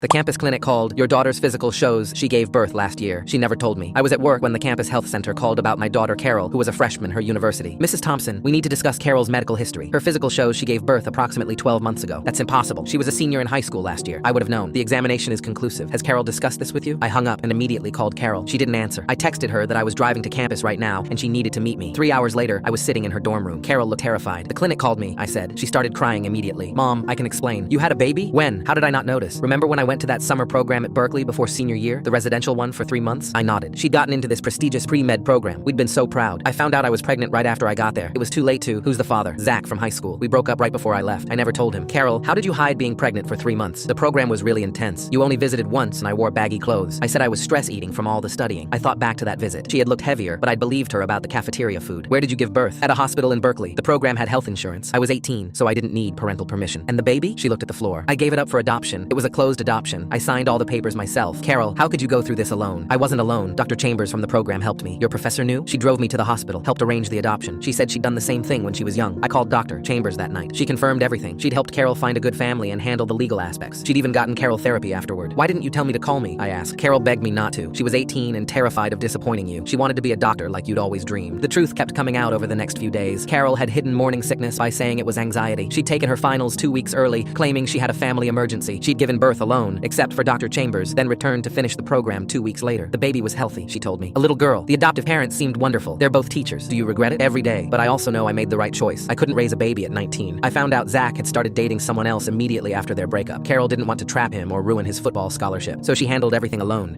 The campus clinic called. Your daughter's physical shows she gave birth last year. She never told me. I was at work when the campus health center called about my daughter Carol, who was a freshman her university. Mrs. Thompson, we need to discuss Carol's medical history. Her physical shows she gave birth approximately 12 months ago. That's impossible. She was a senior in high school last year. I would have known. The examination is conclusive. Has Carol discussed this with you? I hung up and immediately called Carol. She didn't answer. I texted her that I was driving to campus right now and she needed to meet me. 3 hours later, I was sitting in her dorm room. Carol looked terrified. The clinic called me, I said. She started crying immediately. Mom, I can explain. You had a baby? When? How did I not notice? Remember when I went to that summer program at Berkeley before senior year, the residential one for 3 months? I nodded. She'd gotten into this prestigious pre-med program. We'd been so proud. I found out I was pregnant right after I got there. It was too late to. Who's the father? Zach from high school. We broke up right before I left. I never told him. Carol, how did you hide being pregnant for 3 months? The program was really intense. You only visited once and I wore baggy clothes. I said I was stress eating from all the studying. I thought back to that visit. She had looked heavier, but I believed her about the cafeteria food. Where did you give birth? At a hospital in Berkeley. The program had health insurance. I was 18, so I didn't need parental permission. And the baby? She looked at the floor. I gave it up for adoption. It was a closed adoption. I signed all the papers myself. Carol, how could you go through this alone? I wasn't alone. Dr. Chambers from the program helped me. Your professor knew? She drove me to the hospital, helped arrange the adoption. She said she'd done the same thing when she was young. I called Dr. Chambers that night. She confirmed everything. She'd helped Carol find a good family and handle the legal aspects. She'd even gotten Carol therapy afterward. Why didn't you tell me to call me? I asked. Carol begged me not to. She was 18 and terrified of disappointing you. She wanted to be a doctor like you'd always dreamed. The truth kept coming out over the next few days. Carol had hidden morning sickness by saying it was anxiety. She'd taken her finals 2 weeks early, claiming she had a family emergency. She'd given birth alone, except for Dr. Chambers, then returned to finish the program 2 weeks later. The baby was healthy, she told me. A little girl. The adoptive parents seemed wonderful. They're both teachers. Do you regret it? Every day. But I also know I made the right choice. I couldn't raise a baby at 19. I found out Zach had started dating someone else immediately after their breakup. Carol didn't want to trap him or ruin his football scholarship, so she handled everything alone.